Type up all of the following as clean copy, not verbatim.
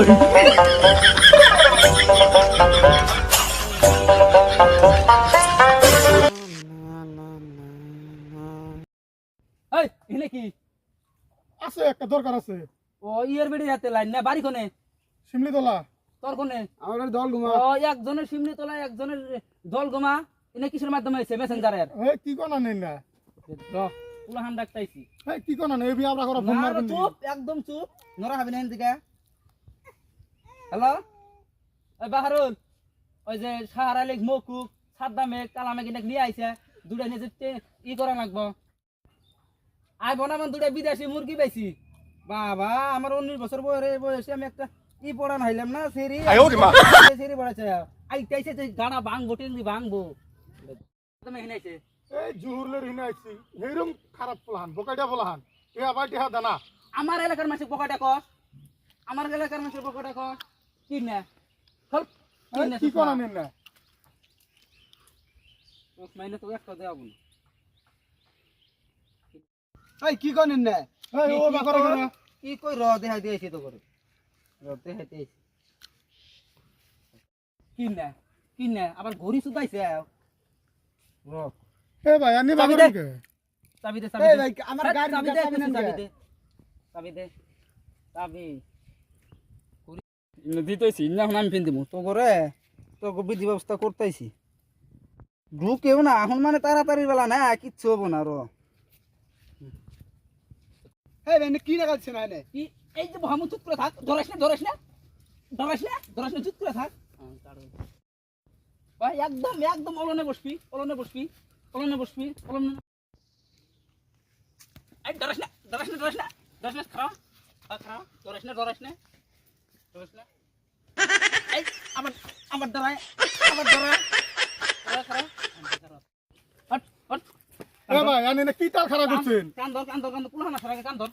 এই এনে কি আছে একটা দরকার আছে। ও ইয়ের বেড়ি হাতে লাইন না বাড়ি কোনে শিমলিতলা। তোর কোনে আমার দল ঘুমা। ও একজনের সিমনি তোলা একজনের দল গোমা এনে কিসের মাধ্যমে হইছে মেসেঞ্জারের এই কি কোনা নেন না। পুলাহান ডাকতাইছি এই কি কোনা নেই বি আমরা করে ফোন না মারবেন। চুপ একদম চুপ নরা হবে না এদিকে হ্যালো ওই বাহারুল ওই যে সাহারা লেক মকুক সাদ্দামে কালামে কিনে নিয়ে আইছে দুটা নিয়ে যেতে ই করা লাগবো আই বনামান দুটা বিদেশি মুরগি পাইছি বাবা আমার 19 বছর বয়সে আমি একটা ই পড়া নাইলাম না সেরি সেরি পড়াছে আইতাইছে যে গানা ভাঙবো টেঙ্গি ভাঙবো তুমি এখানে আইছে এই জুহুরলের হিনে আইছি হেরম খারাপ প্লান বকাইটা বলাহান এ আবার টিহা দানা আমার এলাকার মানুষ বকাটা কর আমার এলাকার মানুষের বকাটা কর কি না চল কি কোনা নেন না। মাইনে তো একটা দেওয়া বল এই কি করেন না এই ও বাকরে করে কি কই র দেখাই দিয়েছি তো করে র দেখাই দিয়েছি কি না আবার ঘড়ি সুদাইছে র এ ভাই আনি বাকরে কে চাবি দে এই ভাই আমার গাড়ি চাবি দে চাবি নেন চাবি দে চাবি দে চাবি দিতেছি না আমি ফিন দিব তো করে তো বিধি ব্যবস্থা করতেছি ঢুকেও না এখন মানে তাড়াতাড়ি বেলা না কিচ্ছু হবো না র এই ভাই কি লাগাইছ না এনে কি এই যে মহামুদ চুপ করে থাক ধরাস না চুপ করে থাক ভাই একদম একদম অলনে বসবি এই ধরাস না খারাপ ধরাস না এই আমার ধরায় খারাপ হট এ ভাই আনি না কি তাল খারাপ করছেন। কান ধর পুলানা সারা কান ধর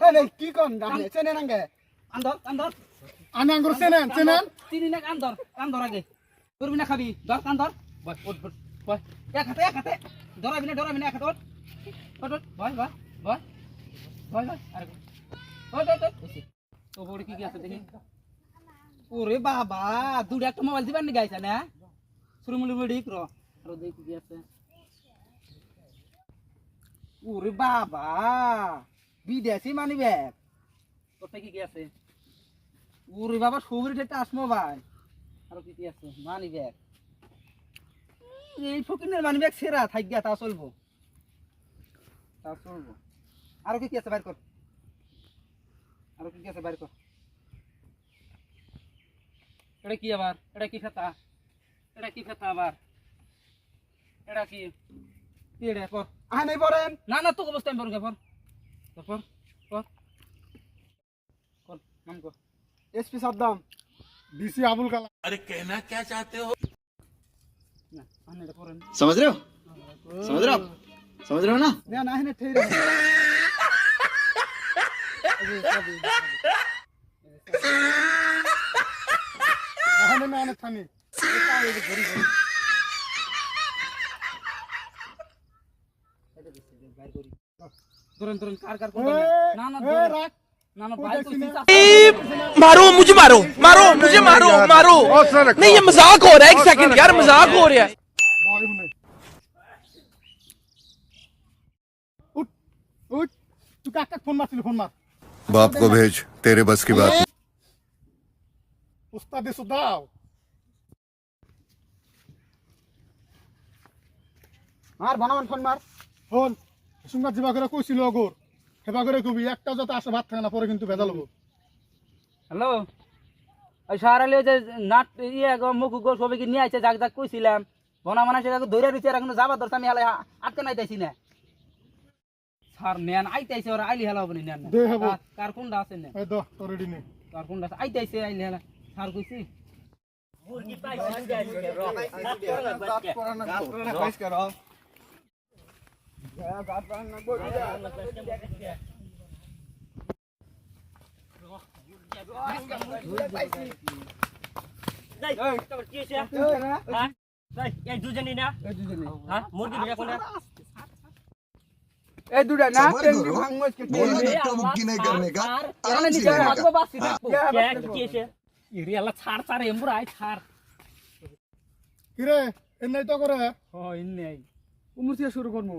এই ভাই কি কোন আপনি চেনে নাঙ্গে কান ধর আনি আঙ্গুর চেনেন চিনি না কান ধর আগে করবি না খাবি ধর কান ধর বয় উঠ বয় এক হাতে ধরাবি না এক হাতে ওঠ বয় আরে ওঠ তো বড় কি আছে দেখি ওরে বাবা দুটো একটা মোবাইল দিবার নি গাইছে না সুরমুলি বড়ি র আর দেখি কি আছে ওরে বাবা বিদেশি মানি ব্যাগ তোরটা কি আছে ওরে বাবা সবুজ টাচ মোবাইল আর কি আছে মানি ব্যাগ এই ফকিনের মানি ব্যাগ সেরা থাক গিয়া তা চলবো আর কি আছে বাইর কর আর কি আছে বাইর কর এটা কি আবার এটা কি ফেতা আবার এটা কি এটা কর আনে পড়েন না তো অবস্থা আমি পর নাম কর এসপি সাদ্দাম ডিসি আবুল কালাম। अरे कहना क्या चाहते हो? না আনে এটা পড়েন समझ रहे हो ना। না এনে ঠেরে আনে না আনে থানি ধরেন কার না এ রাখ না ভাই কইছি मारो मुझे मारो नहीं ये मजाक हो रहा है एक सेकंड यार मजाक हो रहा है ভয় হুনে উঠ তুই কাকা ফোন মার बाप को भेज तेरे बस की बात नहीं। উস্তাদে সুদাও মার বনামান ফোন মার ফোন সুঙ্গা জিবা করে কইছিল অগর হেবা করে কবি একটা যত আসে ভাত খায় না পরে কিন্তু ভেজাল হবো। হ্যালো ওই সারালে যে নাট মুখ সবাইকে নিয়ে আইছে জাগ কইছিলাম বনা মানা সেটা ধরে রইছে আর এখন যাবার ধরছে আমি আটকে নাইতাইছি না স্যার নেন আইতাইছে ওরা আইলি হেলা হবে নেন দে হবো কার কোনটা আছে না এই দ তোর রেডি নে কার কোনটা আছে আইতাইছে আইলি হেলা স্যার কইছি মুরগি পাইছি এই দুটা না টেঙ্গি ভাঙমস কে बोलने का बुक्की नहीं करने का आराम से हाथ बासी देखो क्या किए इरे अल्लाह छाड़ छाड़ एम्बुर आय छाड़ কিরে এনে তো করে हो इन्ने आई উমর থেকে শুরু করবো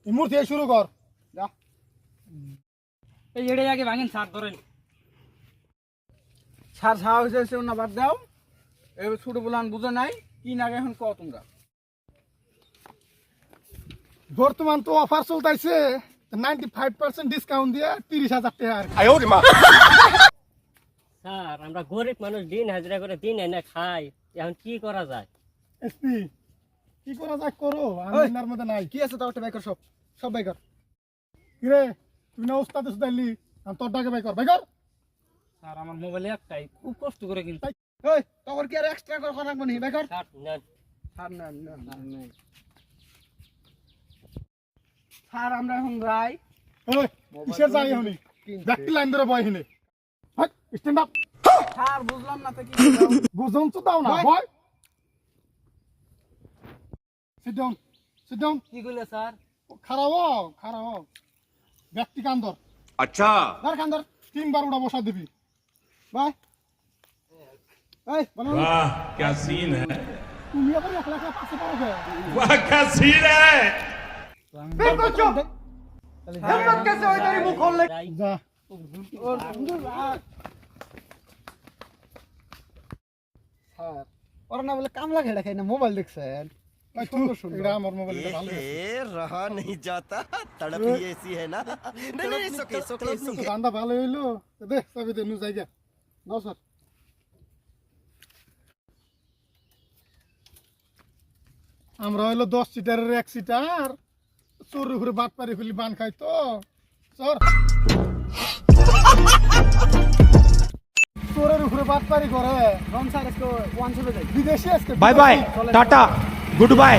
ইমুর থেকে শুরু কর যা এই এড়ে আগে ভাঙেন ছাড় ধরেন সার ছাওয়া হয়েছে না বাদ দাও এবার ছোট বলান বুঝে নাই কি নাগে এখন কও তোমরা বর্তমান তো অফার চলতেছে 95% ডিসকাউন্ট দিয়ে 30,000 টাকা আর স্যার আমরা গরিব মানুষ দিন হাজিরা করে দিন এনে খাই এখন কি করা যায় এসপি কি করা যায় করো আমি ওই। এর মধ্যে নাই কি আছে তাও একটা বাইকর সব বাইকর কিরে তুই না ওস্তাদ সুদাইলি আমি তোর ডাকে বাইকর বাইকর স্যার আমার মোবাইলে একটাই খুব কষ্ট করে কিনতে ওই তোর কি আর এক্সট্রা করে করা লাগবে নি বাইকর স্যার নেন। স্যার না স্যার আমরা এখন যাই ওই কিসের যাই হনি ব্যাকটি লাইন ধরে বয় হিনে হাট স্ট্যান্ড আপ স্যার বুঝলাম না তো কি বুঝুন তো দাও না বয়। বয় সিট ডাউন কি কইলে স্যার খারাপ ব্যক্তি কান্দর अच्छा ধর কান্দর 3 বার উড়া বসা দিবি বাই এই বলো वाह क्या सीन है তুমি আবার একলা একলা পাশে পাও গে वाह क्या सीन है বের করছো হেলমেট কেসে ওই তারি মুখ খুললে যাই। যা স্যার ওরা না বলে কামলা খেলা খাই না মোবাইল দেখছেন ভাই তুই এটা আমার মোবাইলটা ভালো रहा नहीं जाता तड़प ही ऐसी है ना नहीं नहीं सुके গান্দা ভালো হইলো দে চাবি দে নু জায়গা নাও স্যার আমরা হইলো 10 সিটারের 1 সিটার চোরের উপরে বাট পারি ফেলি বান খাই তো সর চোরের উপরে বাট পারি করে রন স্যার इसको 1 से যাই বিদেশি আজকে bye bye tata good bye